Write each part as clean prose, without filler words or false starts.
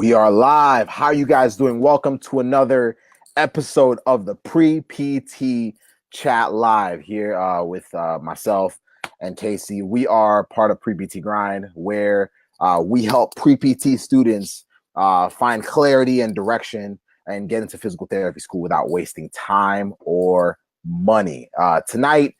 We are live. How are you guys doing? Welcome to another episode of the Pre-PT Chat Live here with myself and Casey. We are part of Pre-PT Grind, where we help pre-PT students find clarity and direction and get into physical therapy school without wasting time or money. Tonight,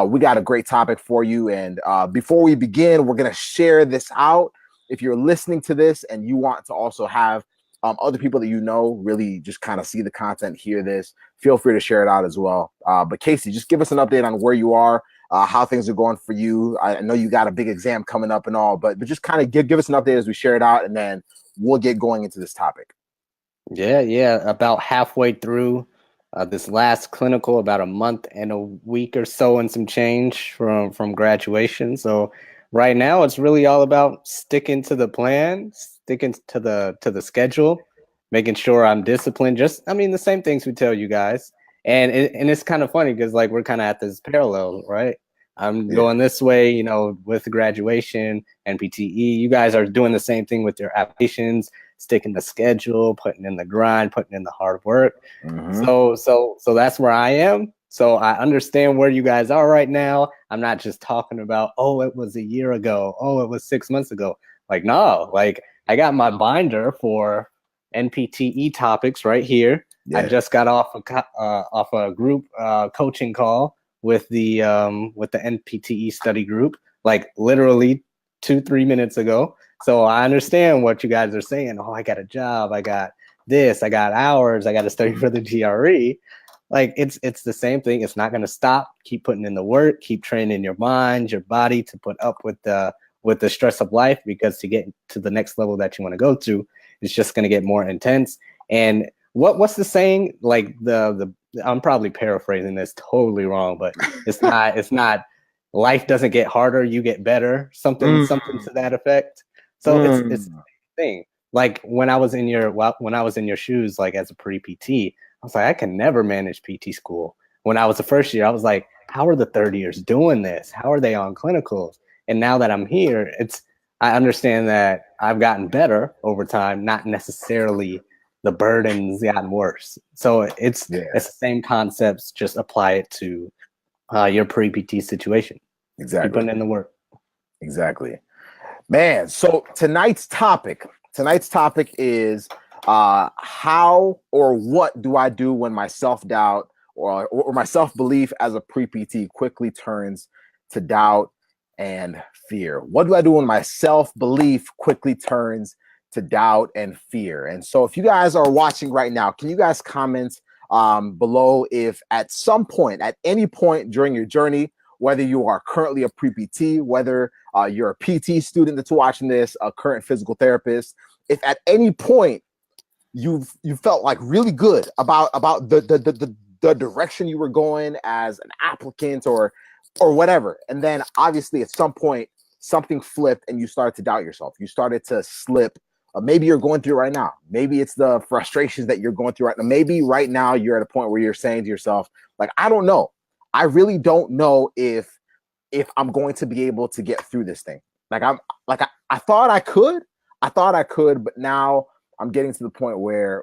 we got a great topic for you. And before we begin, we're going to share this out. If you're listening to this and you want to also have other people that you know really just kind of see the content, hear this, feel free to share it out as well. But Casey, just give us an update on where you are, how things are going for you. I know you got a big exam coming up and all, but just kind of give us an update as we share it out, and then we'll get going into this topic. Yeah. About halfway through this last clinical, about a month and a week or so and some change from graduation. So right now, it's really all about sticking to the plan, sticking to the schedule, making sure I'm disciplined. The same things we tell you guys. And it's kind of funny because like we're kind of at this parallel, right? I'm going this way, with graduation and PTE. You guys are doing the same thing with your applications, sticking to schedule, putting in the grind, putting in the hard work. Mm-hmm. So that's where I am. So I understand where you guys are right now. I'm not just talking about, oh, it was a year ago. Oh, it was 6 months ago. Like, no, like I got my binder for NPTE topics right here. Yeah. I just got off a group coaching call with the NPTE study group, like literally 2-3 minutes ago. So I understand what you guys are saying. Oh, I got a job. I got this. I got hours. I got to study for the GRE. Like it's the same thing. It's not going to stop. Keep putting in the work. Keep training your mind, your body to put up with the stress of life, because to get to the next level that you want to go to, it's just going to get more intense. And what's the saying? Like I'm probably paraphrasing this totally wrong, but it's not. Life doesn't get harder, you get better. Something to that effect. So it's the same thing. Like when I was in your shoes, like as a pre-PT, I was like, I can never manage PT school. When I was the first year, I was like, how are the third years doing this? How are they on clinicals? And now that I'm here, I understand that I've gotten better over time, not necessarily the burden's gotten worse. So it's the same concepts, just apply it to your pre-PT situation. Exactly. Keep putting in the work. Exactly. Man, so tonight's topic is how or what do I do when my self-doubt or my self-belief as a pre-PT quickly turns to doubt and fear? What do I do when my self-belief quickly turns to doubt and fear? And so if you guys are watching right now, can you guys comment below if at some point, at any point during your journey, whether you are currently a pre-PT, whether you're a PT student that's watching this, a current physical therapist, if at any point you felt like really good about the direction you were going as an applicant or whatever, and then obviously at some point something flipped and you started to doubt yourself, you started to slip. Maybe you're going through it right now. Maybe it's the frustrations that you're going through right now. Maybe right now you're at a point where you're saying to yourself, like, I don't know. I really don't know if I'm going to be able to get through this thing. I thought I could, but now I'm getting to the point where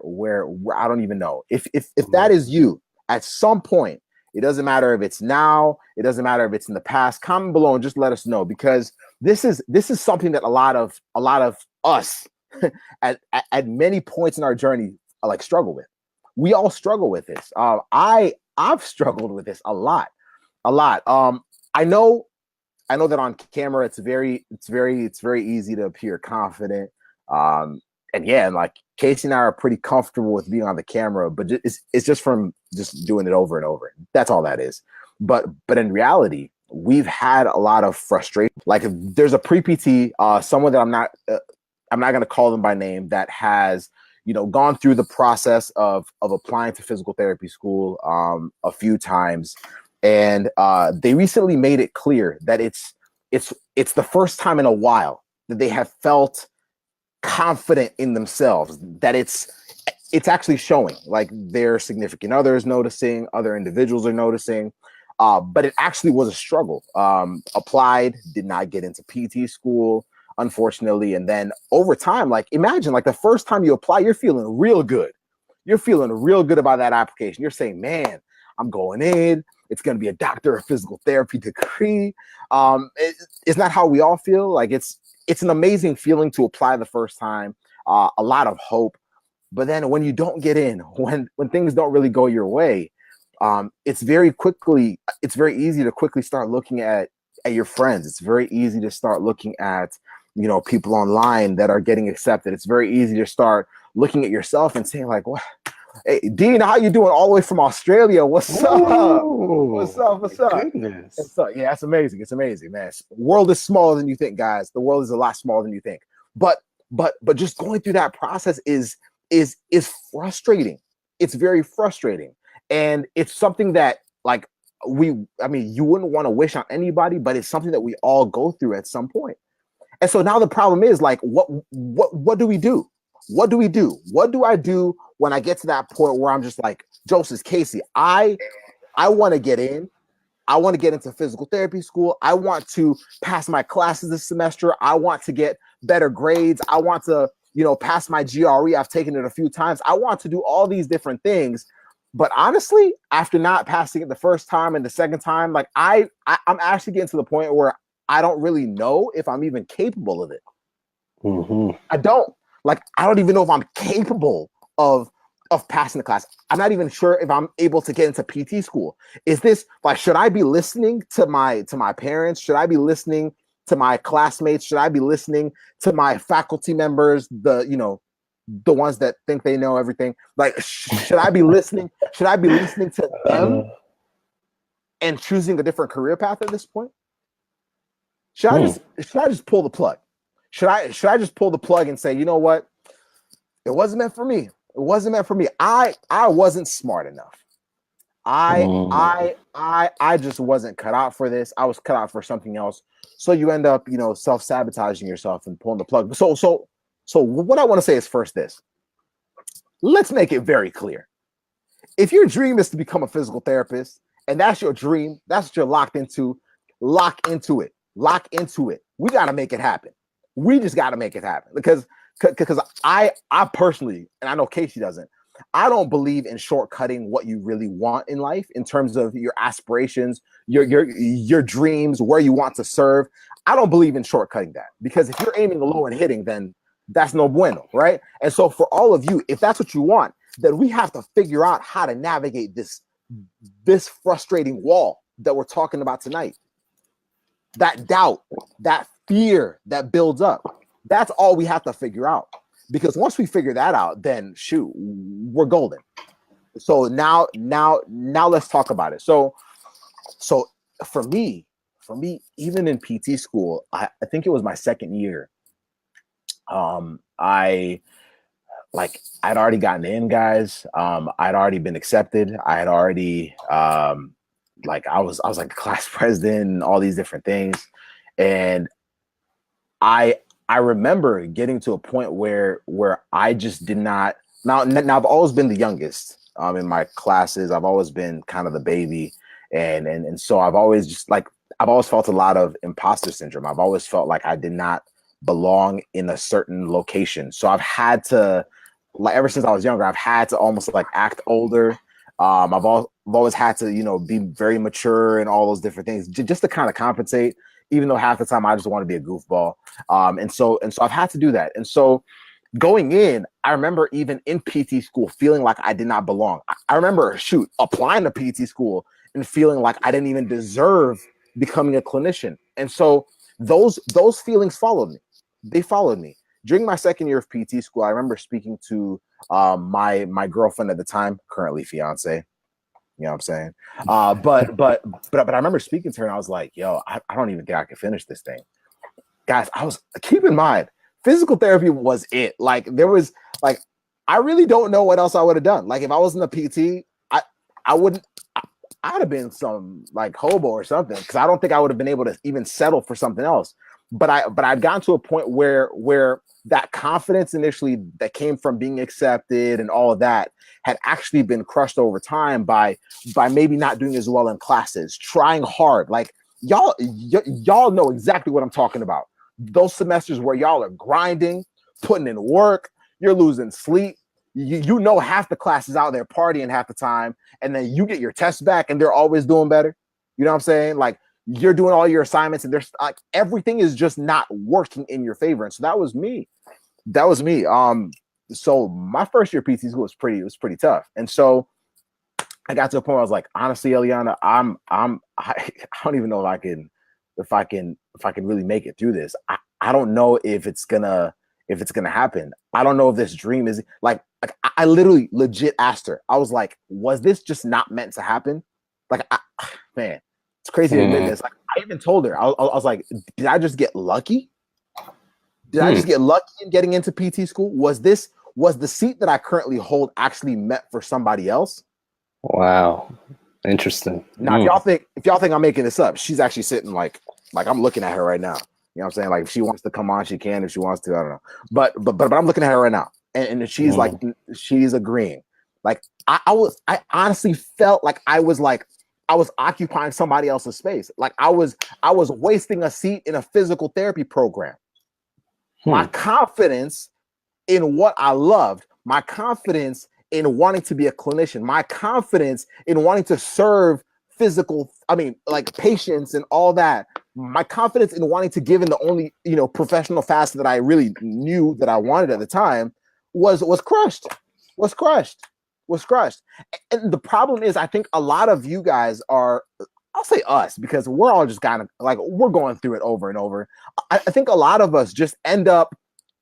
I don't even know. If that is you, at some point, it doesn't matter if it's now, it doesn't matter if it's in the past. Comment below and just let us know, because this is something that a lot of us at many points in our journey like struggle with. We all struggle with this. I've struggled with this a lot. I know that on camera it's very easy to appear confident. And like Casey and I are pretty comfortable with being on the camera, but it's just from just doing it over and over. That's all that is. But in reality, we've had a lot of frustration. Like if there's a pre-PT, someone that I'm not going to call them by name, that has gone through the process of applying to physical therapy school a few times, and they recently made it clear that it's the first time in a while that they have felt confident in themselves, that it's actually showing. Like their significant others noticing, other individuals are noticing, but it actually was a struggle. Applied, did not get into PT school. unfortunately. And then over time, like imagine like the first time you apply, you're feeling real good. You're feeling real good about that application. You're saying, man, I'm going in. It's going to be a doctor of physical therapy degree. Isn't that how we all feel? Like it's an amazing feeling to apply the first time. A lot of hope. But then when you don't get in, when things don't really go your way, it's very easy to quickly start looking at your friends. It's very easy to start looking at, people online that are getting accepted. It's very easy to start looking at yourself and saying like, what? Hey, Dean, how you doing? All the way from Australia. What's up? What's up? What's up? Goodness. Yeah, that's amazing. It's amazing, man. The world is smaller than you think, guys. The world is a lot smaller than you think. But just going through that process is frustrating. It's very frustrating. And it's something that like you wouldn't want to wish on anybody, but it's something that we all go through at some point. And so now the problem is like, what do we do? What do we do? What do I do when I get to that point where I'm just like, Joseph, Casey, I want to get in. I want to get into physical therapy school. I want to pass my classes this semester. I want to get better grades. I want to, pass my GRE. I've taken it a few times. I want to do all these different things. But honestly, after not passing it the first time and the second time, like I'm actually getting to the point where I don't really know if I'm even capable of it. Mm-hmm. I don't even know if I'm capable of passing the class. I'm not even sure if I'm able to get into PT school. Is this like, should I be listening to my parents? Should I be listening to my classmates? Should I be listening to my faculty members? The ones that think they know everything. Like, should I be listening? Should I be listening to them and choosing a different career path at this point? Should I just pull the plug? Should I just pull the plug and say, you know what? It wasn't meant for me. It wasn't meant for me. I wasn't smart enough. I just wasn't cut out for this. I was cut out for something else. So you end up, self-sabotaging yourself and pulling the plug. So what I want to say is first this. Let's make it very clear. If your dream is to become a physical therapist, and that's your dream, that's what you're locked into, lock into it. Lock into it. We got to make it happen. We just got to make it happen because I personally, and I know Casey doesn't, I don't believe in shortcutting what you really want in life in terms of your aspirations, your dreams, where you want to serve. I don't believe in shortcutting that because if you're aiming low and hitting, then that's no bueno, right? And so for all of you, if that's what you want, then we have to figure out how to navigate this frustrating wall that we're talking about tonight. That doubt, that fear that builds up. That's all we have to figure out. Because once we figure that out, then shoot, we're golden. So now let's talk about it. So for me, even in PT school, I think it was my second year. I'd already gotten in, guys. I'd already been accepted. I had already I was like the class president and all these different things. And I remember getting to a point where I just did not now I've always been the youngest in my classes. I've always been kind of the baby. And so I've always felt a lot of imposter syndrome. I've always felt like I did not belong in a certain location. So I've had to, like, ever since I was younger, I've had to almost like act older. I've always had to, be very mature and all those different things just to kind of compensate, even though half the time I just want to be a goofball. And so I've had to do that. And so going in, I remember even in PT school feeling like I did not belong. I remember applying to PT school and feeling like I didn't even deserve becoming a clinician. And so those feelings followed me. They followed me. During my second year of PT school, I remember speaking to my girlfriend at the time, currently fiance. You know what I'm saying? But I remember speaking to her and I was like, yo, I don't even think I can finish this thing. Guys, keep in mind, physical therapy was it. Like I really don't know what else I would have done. Like if I wasn't a PT, I'd have been some like hobo or something because I don't think I would have been able to even settle for something else. But I'd gotten to a point where that confidence initially that came from being accepted and all of that had actually been crushed over time by maybe not doing as well in classes, trying hard. Like y'all know exactly what I'm talking about. those semesters where y'all are grinding, putting in work, you're losing sleep. You know half the class is out there partying half the time, and then you get your tests back and they're always doing better. You know what I'm saying? Like you're doing all your assignments and there's like everything is just not working in your favor. And so that was me. That was me. So my first year PT school was pretty tough. And so I got to a point where I was like, honestly, Eliana, I don't even know if I can really make it through this. I don't know if it's gonna happen. I don't know if this dream is like I literally legit asked her. I was like, was this just not meant to happen? Like, man, it's crazy to admit this. Like, I even told her, I was like, did I just get lucky? Did I just get lucky in getting into PT school? Was the seat that I currently hold actually meant for somebody else? Wow. Interesting. Now, if y'all think I'm making this up, she's actually sitting like I'm looking at her right now. You know what I'm saying? Like if she wants to come on, she can. If she wants to, I don't know. But I'm looking at her right now, and she's like she's agreeing. Like I honestly felt like I was occupying somebody else's space. Like I was wasting a seat in a physical therapy program. My confidence in what I loved, my confidence in wanting to be a clinician, my confidence in wanting to serve patients and all that, my confidence in wanting to give in the only, professional facet that I really knew that I wanted at the time was crushed. And the problem is, I think a lot of you guys are, I'll say us, because we're all just kind of like, we're going through it over and over. I think a lot of us just end up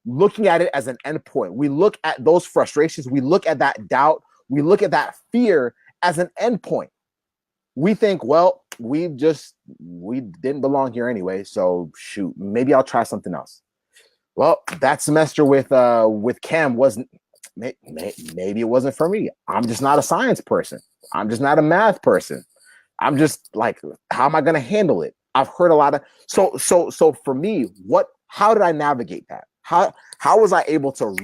looking at it as an endpoint. We look at those frustrations. We look at that doubt. We look at that fear as an endpoint. We think, well, we didn't belong here anyway. So shoot, maybe I'll try something else. Well, that semester with Cam wasn't, maybe it wasn't for me. I'm just not a science person. I'm just not a math person. I'm just like, how am I going to handle it? I've heard a lot of, so for me, how did I navigate that? How was I able to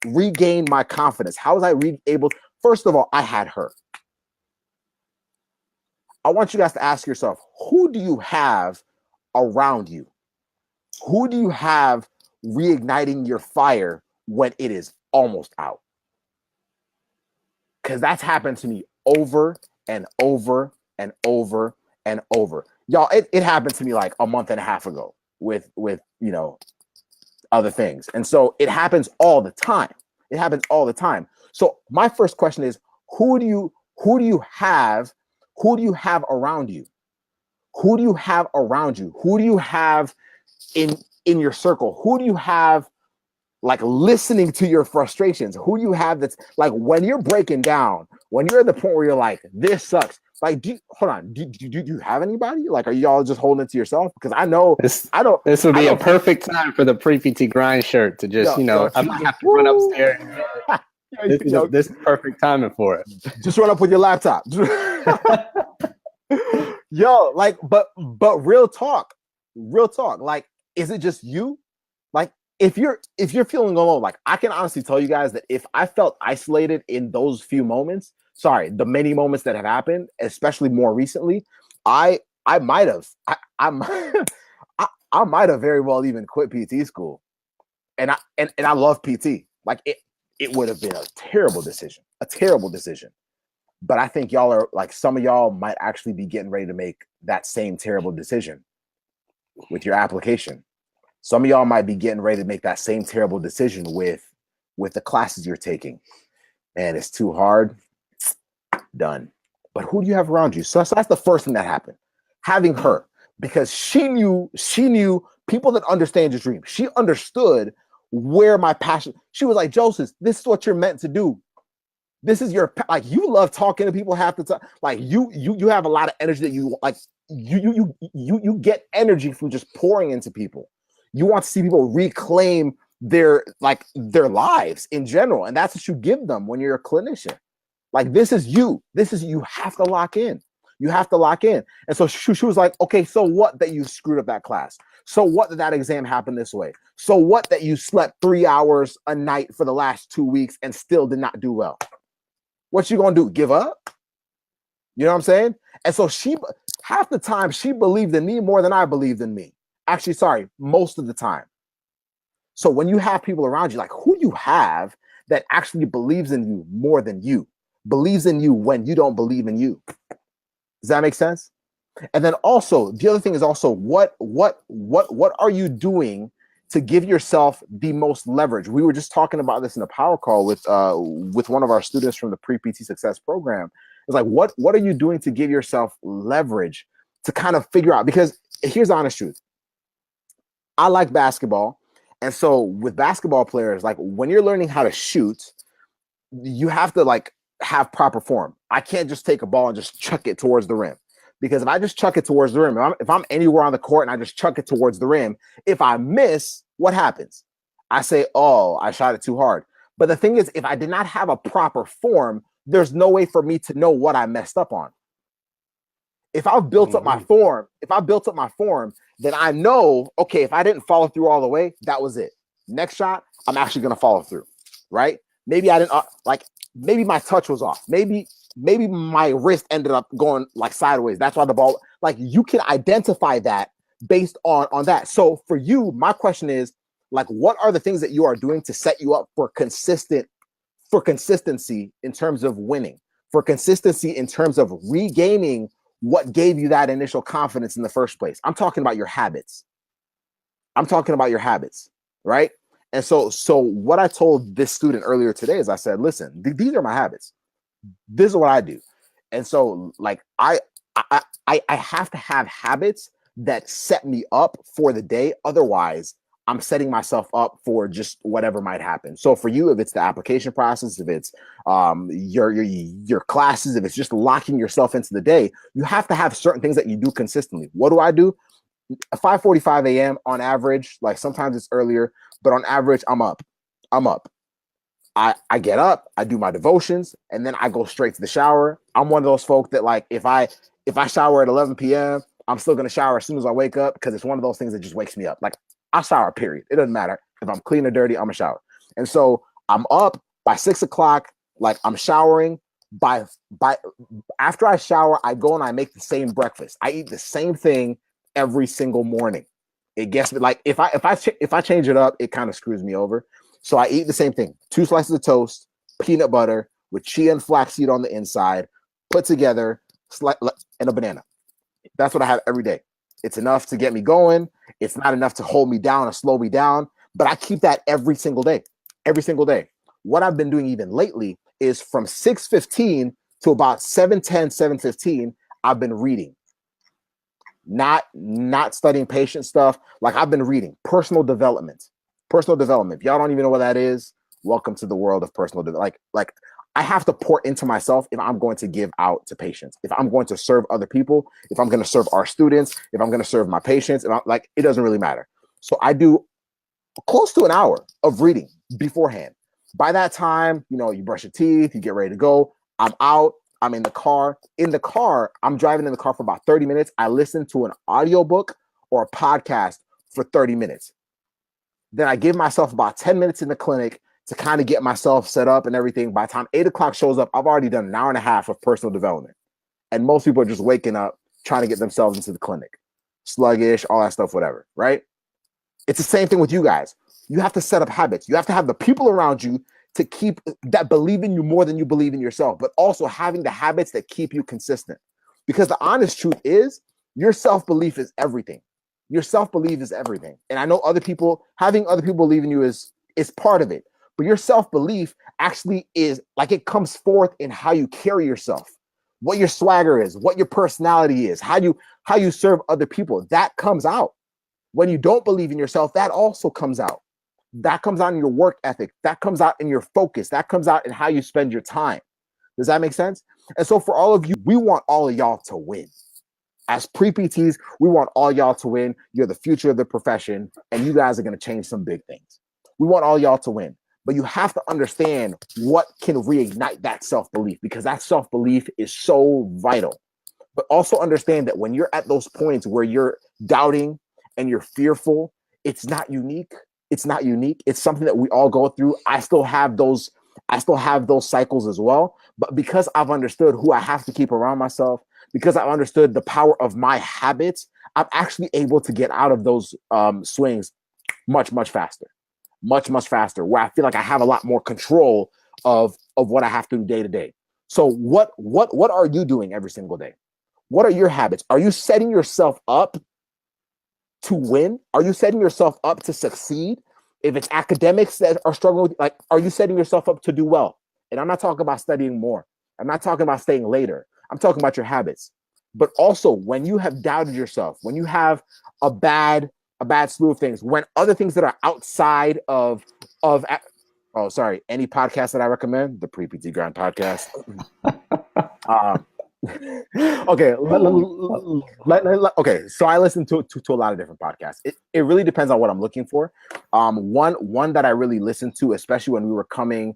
regain my confidence? How was I able? First of all, I had her. I want you guys to ask yourself, who do you have around you? Who do you have reigniting your fire when it is almost out? Because that's happened to me over and over and over and over. Y'all, it happened to me like a month and a half ago with other things. And so it happens all the time. So my first question is, who do you have around you? Who do you have around you? Who do you have in your circle? Who do you have like listening to your frustrations? Who do you have that's like when you're breaking down, when you're at the point where you're like, this sucks. Like, do you have anybody? Like, are y'all just holding it to yourself? Because I know this would be a perfect time for the pre-PT grind shirt to just, I might have to run upstairs. This is perfect timing for it. Just run up with your laptop. Yo, like, but real talk. Like, is it just you? Like, if you're feeling alone, like I can honestly tell you guys that if I felt isolated in those few moments, the many moments that have happened, especially more recently, I might have I might have very well even quit PT school. And I love PT. Like it would have been a terrible decision. But I think y'all are like, some of y'all might actually be getting ready to make that same terrible decision with your application. Some of y'all might be getting ready to make that same terrible decision with the classes you're taking. And it's too hard. Done. But who do you have around you? So that's the first thing that happened. Having her, because she knew people that understand your dream. She understood where my passion. She was like, Joseph, this is what you're meant to do. This is your, like, you love talking to people half the time. Like you have a lot of energy that you like. You get energy from just pouring into people. You want to see people reclaim their lives in general, and that's what you give them when you're a clinician. Like, this is you have to lock in. And so she was like, okay, so what that you screwed up that class? So what that exam happened this way? So what that you slept 3 hours a night for the last 2 weeks and still did not do well? What you gonna do? Give up? You know what I'm saying? And so half the time she believed in me more than I believed in me. Actually, sorry, most of the time. So when you have people around you, like who you have that actually believes in you more than you, believes in you when you don't believe in you. Does that make sense? And then also the other thing is also what are you doing to give yourself the most leverage? We were just talking about this in a power call with one of our students from the Pre-PT Success program. It's like what are you doing to give yourself leverage to kind of figure out? Because here's the honest truth. I like basketball. And so with basketball players, like when you're learning how to shoot, you have to like have proper form. I can't just take a ball and just chuck it towards the rim. Because if I just chuck it towards the rim, if I'm anywhere on the court and I just chuck it towards the rim, if I miss, what happens? I say, oh, I shot it too hard. But the thing is, if I did not have a proper form, there's no way for me to know what I messed up on. If I've built up my form, then I know, okay, if I didn't follow through all the way, that was it. Next shot, I'm actually going to follow through, right? Maybe I didn't maybe my touch was off. Maybe my wrist ended up going like sideways. That's why the ball, like you can identify that based on that. So for you, my question is like, what are the things that you are doing to set you up for consistency in terms of winning, for consistency in terms of regaining what gave you that initial confidence in the first place? I'm talking about your habits. Right? And so what I told this student earlier today is I said, listen, these are my habits. This is what I do. And so like I have to have habits that set me up for the day. Otherwise, I'm setting myself up for just whatever might happen. So for you, if it's the application process, if it's your classes, if it's just locking yourself into the day, you have to have certain things that you do consistently. What do I do? 5:45 a.m. on average. Like sometimes it's earlier, but on average, I'm up. I get up, I do my devotions, and then I go straight to the shower. I'm one of those folk that like if I shower at 11 p.m., I'm still gonna shower as soon as I wake up because it's one of those things that just wakes me up. Like I shower, period. It doesn't matter if I'm clean or dirty. I'm a shower, and so I'm up by 6 o'clock. Like I'm showering. By after I shower, I go and I make the same breakfast. I eat the same thing every single morning. It gets me like if I change it up, it kind of screws me over. So I eat the same thing: 2 slices of toast, peanut butter with chia and flaxseed on the inside, put together, and a banana. That's what I have every day. It's enough to get me going. It's not enough to hold me down or slow me down, but I keep that every single day. Every single day. What I've been doing even lately is from 6:15 to about 7:10, 7:15, I've been reading. Not studying patient stuff. Like I've been reading personal development. If y'all don't even know what that is, welcome to the world of personal development. Like I have to pour into myself if I'm going to give out to patients, if I'm going to serve other people, if I'm going to serve our students, if I'm going to serve my patients, like it doesn't really matter. So I do close to an hour of reading beforehand. By that time, you brush your teeth, you get ready to go. I'm out. I'm in the car. I'm driving in the car for about 30 minutes. I listen to an audiobook or a podcast for 30 minutes. Then I give myself about 10 minutes in the clinic to kind of get myself set up and everything. By the time 8 o'clock shows up, I've already done an hour and a half of personal development. And most people are just waking up, trying to get themselves into the clinic. Sluggish, all that stuff, whatever, right? It's the same thing with you guys. You have to set up habits. You have to have the people around you to keep that believe in you more than you believe in yourself, but also having the habits that keep you consistent. Because the honest truth is your self-belief is everything. Your self-belief is everything. And I know having other people believe in you is part of it. But your self-belief actually is like it comes forth in how you carry yourself, what your swagger is, what your personality is, how you serve other people. That comes out. When you don't believe in yourself, that also comes out. That comes out in your work ethic. That comes out in your focus. That comes out in how you spend your time. Does that make sense? And so for all of you, we want all of y'all to win. As pre-PTs, we want all y'all to win. You're the future of the profession, and you guys are going to change some big things. We want all y'all to win, but you have to understand what can reignite that self-belief, because that self-belief is so vital. But also understand that when you're at those points where you're doubting and you're fearful, it's not unique. It's not unique. It's something that we all go through. I still have those cycles as well. But because I've understood who I have to keep around myself, because I've understood the power of my habits, I'm actually able to get out of those swings much faster, much faster, where I feel like I have a lot more control of what I have to do day to day. So what are you doing every single day? What are your habits? Are you setting yourself up to win? Are you setting yourself up to succeed? If it's academics that are struggling with, like, are you setting yourself up to do well? And I'm not talking about studying more. I'm not talking about staying later. I'm talking about your habits. But also, when you have doubted yourself, when you have a bad slew of things, when other things that are outside of any podcast that I recommend, the Pre-PT Grind podcast. Okay, okay. So I listen to a lot of different podcasts. It really depends on what I'm looking for. One that I really listened to, especially when we were coming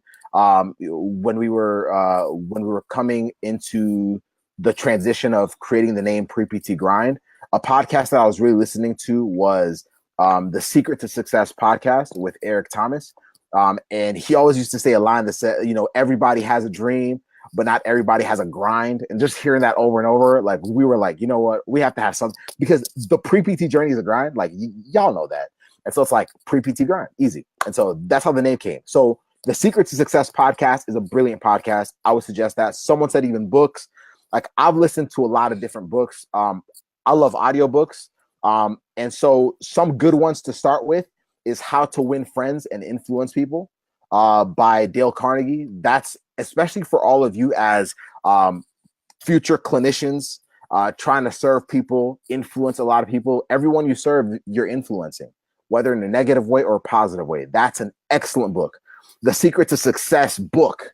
coming into the transition of creating the name Pre-PT Grind. A podcast that I was really listening to was the Secret to Success podcast with Eric Thomas. And he always used to say a line that said, everybody has a dream, but not everybody has a grind. And just hearing that over and over, like, we were like, you know what, we have to have something, because the pre-PT journey is a grind. Like, y'all know that. And so it's like pre-PT grind, easy. And so that's how the name came. So the Secret to Success podcast is a brilliant podcast. I would suggest that. Someone said even books. Like, I've listened to a lot of different books. I love audiobooks. And so some good ones to start with is How to Win Friends and Influence People by Dale Carnegie. That's especially for all of you as future clinicians trying to serve people, influence a lot of people. Everyone you serve, you're influencing, whether in a negative way or a positive way. That's an excellent book. The Secret to Success book,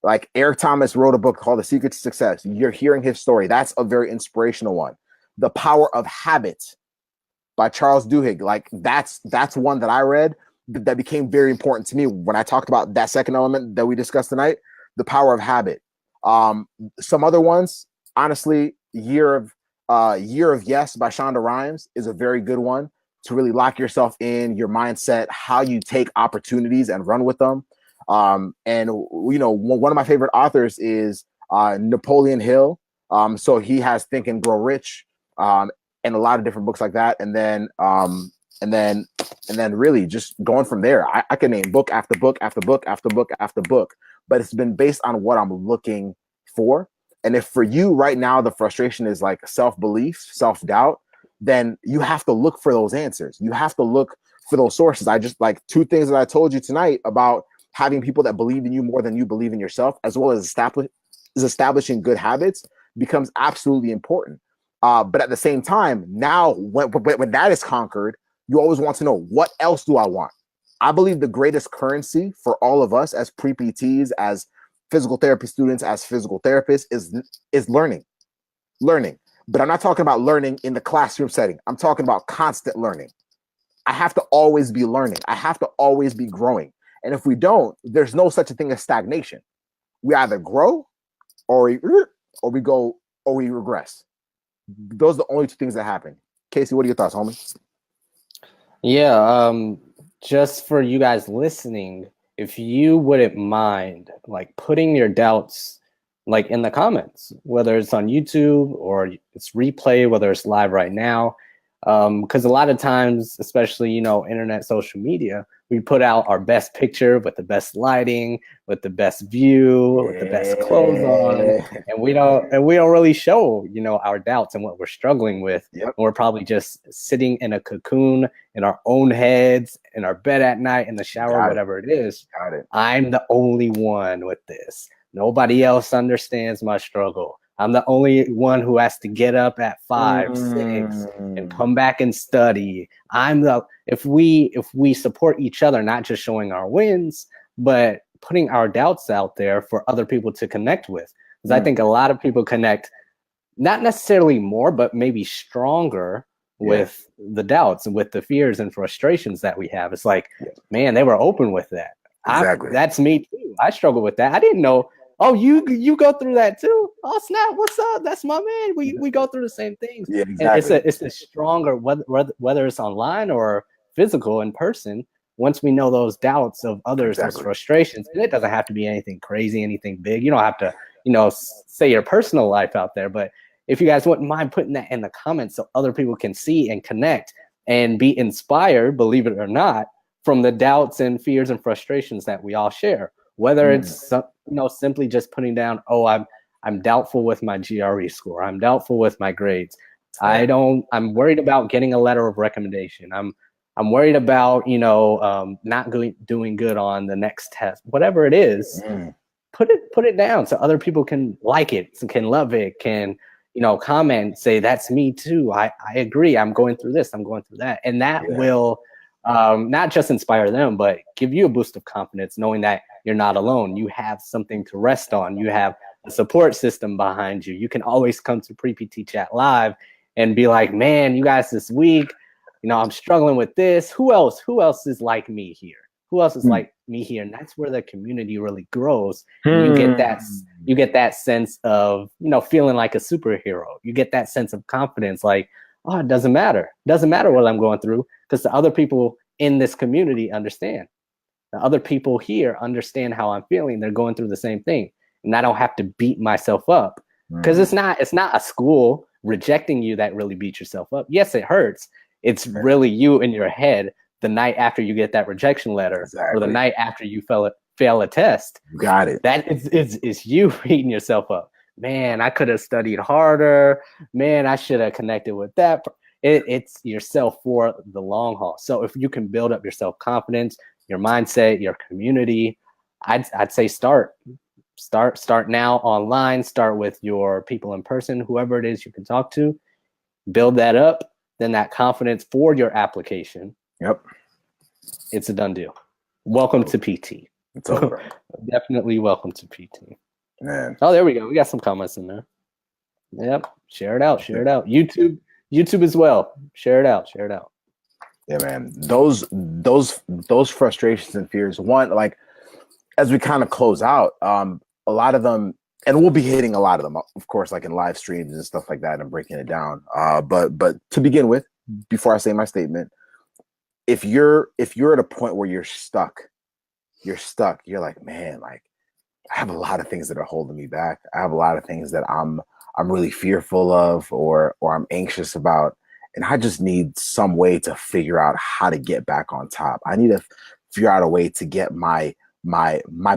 like, Eric Thomas wrote a book called The Secret to Success. You're hearing his story. That's a very inspirational one. The Power of Habit by Charles Duhigg. Like, that's one that I read that became very important to me when I talked about that second element that we discussed tonight, the power of habit. Some other ones, honestly, Year of Yes by Shonda Rhimes is a very good one to really lock yourself in, your mindset, how you take opportunities and run with them. And one of my favorite authors is Napoleon Hill. So he has Think and Grow Rich, and a lot of different books like that. And then really just going from there. I can name book after book after book after book after book, but it's been based on what I'm looking for. And if for you right now the frustration is like self-belief, self-doubt, then you have to look for those answers. You have to look for those sources. I just, like, two things that I told you tonight about having people that believe in you more than you believe in yourself, as well as establishing good habits, becomes absolutely important. But at the same time, now when that is conquered, you always want to know, what else do I want? I believe the greatest currency for all of us as pre-PTs, as physical therapy students, as physical therapists is learning. But I'm not talking about learning in the classroom setting. I'm talking about constant learning. I have to always be learning. I have to always be growing. And if we don't, there's no such a thing as stagnation. We either grow or we go or we regress. Those are the only two things that happen. Casey, what are your thoughts, homie? Yeah, just for you guys listening, if you wouldn't mind, like, putting your doubts, like, in the comments, whether it's on YouTube or it's replay, whether it's live right now, because a lot of times, especially, internet, social media, we put out our best picture with the best lighting, with the best view, with the best clothes on, and we don't really show, our doubts and what we're struggling with. Yep. And we're probably just sitting in a cocoon in our own heads, in our bed at night, in the shower, whatever it is. Got it. I'm the only one with this. Nobody else understands my struggle. I'm the only one who has to get up at 5, 6 and come back and study. If we support each other, not just showing our wins, but putting our doubts out there for other people to connect with. Because I think a lot of people connect, not necessarily more, but maybe stronger with the doubts and with the fears and frustrations that we have. It's like, man, they were open with that. Exactly. That's me too. I struggle with that. I didn't know. Oh, you go through that too? Oh, snap! What's up? That's my man. We go through the same things. Yeah, exactly. And it's a stronger, whether it's online or physical in person. Once we know those doubts of others, those frustrations, and it doesn't have to be anything crazy, anything big. You don't have to, say your personal life out there, but if you guys wouldn't mind putting that in the comments so other people can see and connect and be inspired, believe it or not, from the doubts and fears and frustrations that we all share. Whether it's simply just putting down, oh, I'm doubtful with my GRE score, I'm doubtful with my grades, I'm worried about getting a letter of recommendation, I'm worried about not doing good on the next test, whatever it is. Put it down so other people can like it, can love it, can comment, say that's me too. I agree. I'm going through this. I'm going through that, and that will not just inspire them, but give you a boost of confidence, knowing that you're not alone. You have something to rest on. You have a support system behind you. You can always come to Pre-PT Chat Live and be like, man, you guys this week, I'm struggling with this. Who else is like me here? Who else is like me here? And that's where the community really grows. And you get that sense of, feeling like a superhero. You get that sense of confidence, like, oh, it doesn't matter. It doesn't matter what I'm going through, because the other people in this community understand. The other people here understand how I'm feeling. They're going through the same thing. And I don't have to beat myself up, because it's not a school rejecting you that really beats yourself up. Yes, it hurts. It's really you in your head the night after you get that rejection letter, or the night after you fail a test. You got it. That is you beating yourself up. Man, I could have studied harder. Man, I should have connected with that. It's yourself for the long haul. So if you can build up your self-confidence, your mindset, your community, I'd say start now online. Start with your people in person, whoever it is you can talk to. Build that up. Then that confidence for your application. Yep. It's a done deal. Welcome to PT. It's over. Definitely welcome to PT. Man. Oh, there we go. We got some comments in there. Yep. Share it out. YouTube as well. Share it out. Yeah, man. Those frustrations and fears. One, like, as we kind of close out, a lot of them, and we'll be hitting a lot of them, of course, like in live streams and stuff like that, and breaking it down. But to begin with, before I say my statement, if you're at a point where you're stuck, you're like, man, like, I have a lot of things that are holding me back. I have a lot of things that I'm really fearful of, or I'm anxious about, and I just need some way to figure out how to get back on top. I need to figure out a way to get my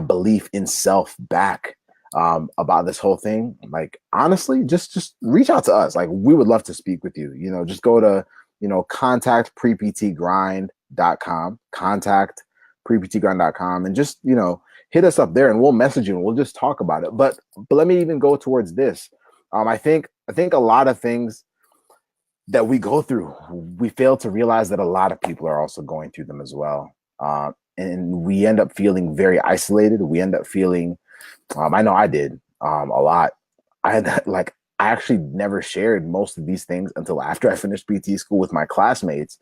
belief in self back. About this whole thing. Like, honestly, just reach out to us. Like, we would love to speak with you. Just go to contact preptgrind.com, and just hit us up there, and we'll message you, and we'll just talk about it. But let me even go towards this. I think a lot of things that we go through, we fail to realize that a lot of people are also going through them as well, and we end up feeling very isolated. We end up feeling I know I did a lot. I actually never shared most of these things until after I finished PT school with my classmates,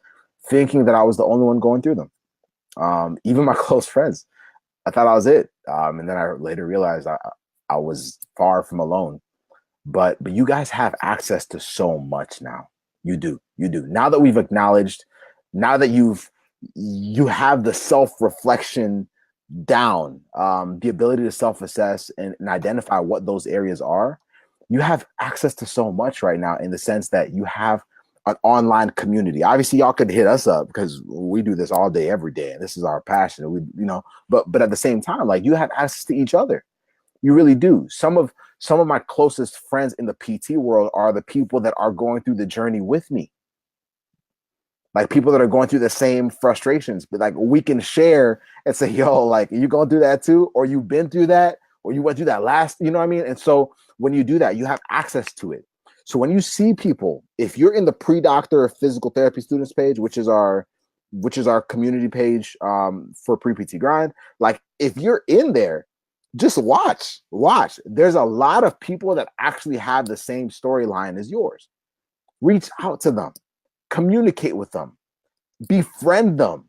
thinking that I was the only one going through them. Even my close friends, I thought I was it. And then I later realized I was far from alone. But you guys have access to so much now. You do. Now that we've acknowledged, now that you have the self-reflection down, the ability to self-assess and identify what those areas are, you have access to so much right now, in the sense that you have an online community. Obviously, y'all could hit us up, because we do this all day, every day, and this is our passion. And but at the same time, like, you have access to each other. You really do. Some of my closest friends in the PT world are the people that are going through the journey with me. Like, people that are going through the same frustrations, but like, we can share and say, yo, like, you going through that too? Or you've been through that? Or you went through that last, you know what I mean? And so when you do that, you have access to it. So when you see people, if you're in the Pre-Doctor Physical Therapy Students page, which is our community page for Pre-PT Grind, like, if you're in there, just watch. There's a lot of people that actually have the same storyline as yours. Reach out to them. Communicate with them, befriend them,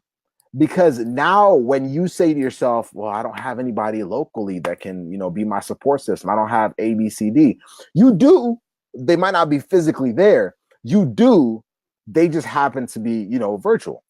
because now when you say to yourself, well, I don't have anybody locally that can, be my support system, I don't have A, B, C, D. You do. They might not be physically there. You do. They just happen to be, virtual.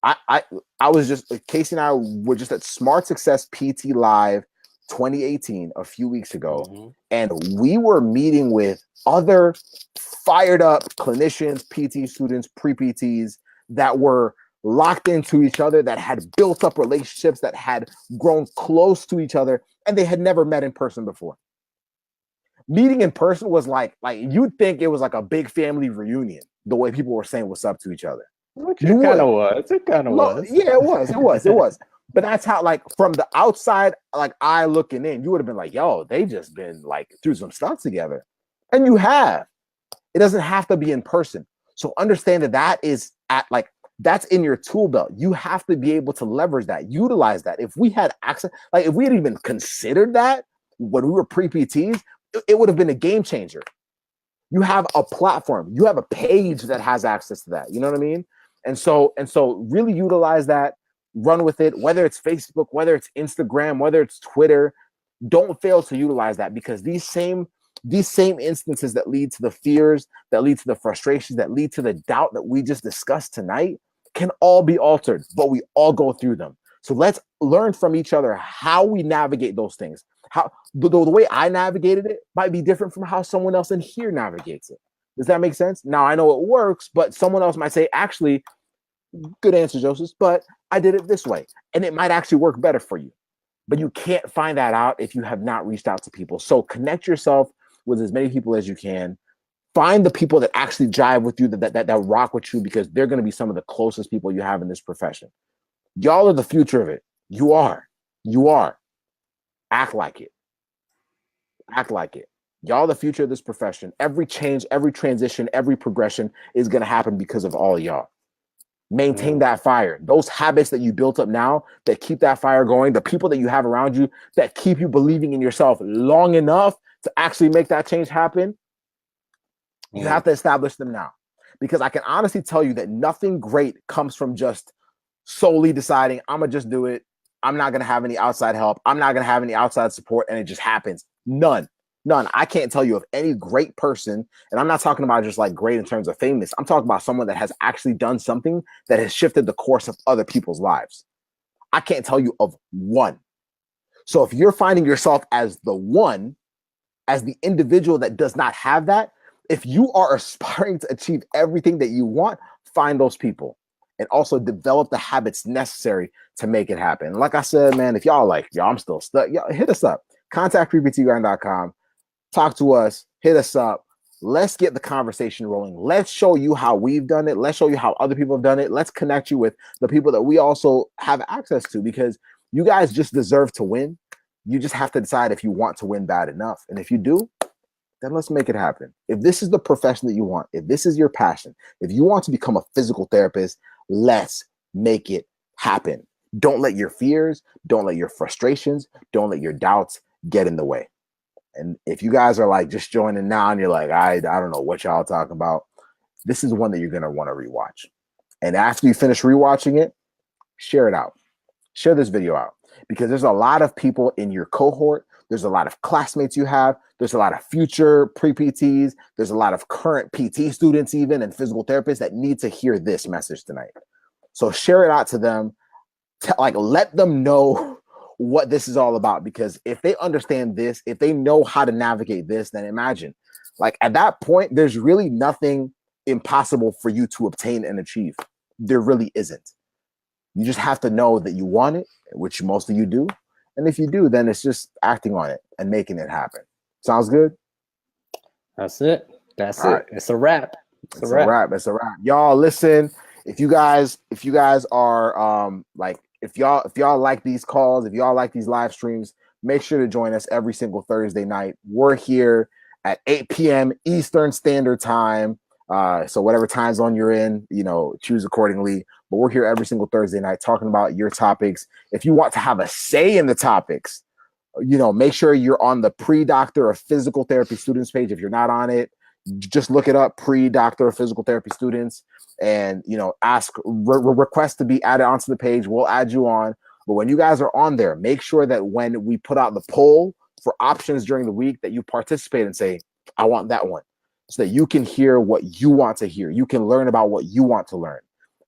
I was just, Casey and I were just at Smart Success PT Live 2018 a few weeks ago, and we were meeting with other fired up clinicians, PT students, pre-PTs that were locked into each other, that had built up relationships, that had grown close to each other, and they had never met in person before. Meeting in person was like you'd think it was like a big family reunion, the way people were saying what's up to each other. Which it kind of was. It kind of was. Yeah, it was. But that's how, like, from the outside, like, eye looking in, you would have been like, yo, they just been like through some stuff together. And you have. It doesn't have to be in person. So understand that is that's in your tool belt. You have to be able to leverage that, utilize that. If we had access, like if we had even considered that when we were pre-PTs, it would have been a game changer. You have a platform, you have a page that has access to that. You know what I mean? And so really utilize that, run with it, whether it's Facebook, whether it's Instagram, whether it's Twitter. Don't fail to utilize that, because these same instances that lead to the fears, that lead to the frustrations, that lead to the doubt that we just discussed tonight can all be altered, but we all go through them. So let's learn from each other how we navigate those things. How the way I navigated it might be different from how someone else in here navigates it. Does that make sense? Now I know it works, but someone else might say, actually, good answer, Joseph, but I did it this way. And it might actually work better for you. But you can't find that out if you have not reached out to people. So connect yourself with as many people as you can. Find the people that actually jive with you, that rock with you, because they're going to be some of the closest people you have in this profession. Y'all are the future of it. You are. Act like it. Y'all are the future of this profession. Every change, every transition, every progression is going to happen because of all of y'all. Maintain that fire. Those habits that you built up now that keep that fire going, the people that you have around you that keep you believing in yourself long enough to actually make that change happen, you have to establish them now. Because I can honestly tell you that nothing great comes from just solely deciding, I'm going to just do it. I'm not going to have any outside help. I'm not going to have any outside support. And it just happens. None. I can't tell you of any great person. And I'm not talking about just like great in terms of famous. I'm talking about someone that has actually done something that has shifted the course of other people's lives. I can't tell you of one. So if you're finding yourself as the one, as the individual that does not have that, if you are aspiring to achieve everything that you want, find those people and also develop the habits necessary to make it happen. Like I said, man, if y'all like, I'm still stuck, y'all hit us up. Contact preptgrind.com. Talk to us, hit us up. Let's get the conversation rolling. Let's show you how we've done it. Let's show you how other people have done it. Let's connect you with the people that we also have access to, because you guys just deserve to win. You just have to decide if you want to win bad enough. And if you do, then let's make it happen. If this is the profession that you want, if this is your passion, if you want to become a physical therapist, let's make it happen. Don't let your fears, don't let your frustrations, don't let your doubts get in the way. And if you guys are like just joining now and you're like, I don't know what y'all talking about, this is one that you're going to want to rewatch. And after you finish rewatching it, share it out. Share this video out, because there's a lot of people in your cohort. There's a lot of classmates you have. There's a lot of future pre-PTs. There's a lot of current PT students even and physical therapists that need to hear this message tonight. So share it out to them. Let them know what this is all about, because if they understand this, if they know how to navigate this, then imagine, like, at that point, there's really nothing impossible for you to obtain and achieve. There really isn't. You just have to know that you want it, which most of you do. And if you do, then it's just acting on it and making it happen. Sounds good? That's it. That's all it. Right. It's a wrap. It's a wrap. Y'all listen, if you guys are if y'all like these calls, if y'all like these live streams, make sure to join us every single Thursday night. We're here at 8 p.m. Eastern Standard Time. So whatever time zone you're in, choose accordingly. But we're here every single Thursday night talking about your topics. If you want to have a say in the topics, make sure you're on the pre-doctor of physical therapy students page. If you're not on it, just look it up, pre-doctor of physical therapy students, and ask, request to be added onto the page. We'll add you on. But when you guys are on there, make sure that when we put out the poll for options during the week, that you participate and say, I want that one, so that you can hear what you want to hear. You can learn about what you want to learn.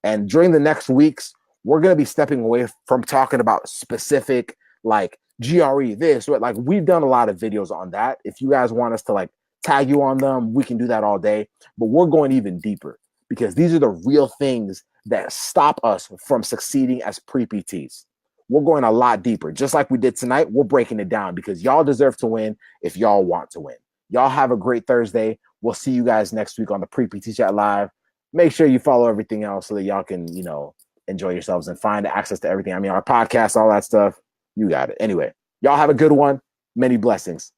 And during the next weeks, we're going to be stepping away from talking about specific, like GRE this, like we've done a lot of videos on that. If you guys want us to tag you on them. We can do that all day, but we're going even deeper because these are the real things that stop us from succeeding as pre-PTs. We're going a lot deeper. Just like we did tonight, we're breaking it down because y'all deserve to win if y'all want to win. Y'all have a great Thursday. We'll see you guys next week on the Pre-PT Chat Live. Make sure you follow everything else so that y'all can, enjoy yourselves and find access to everything. I mean, our podcast, all that stuff, you got it. Anyway, y'all have a good one. Many blessings.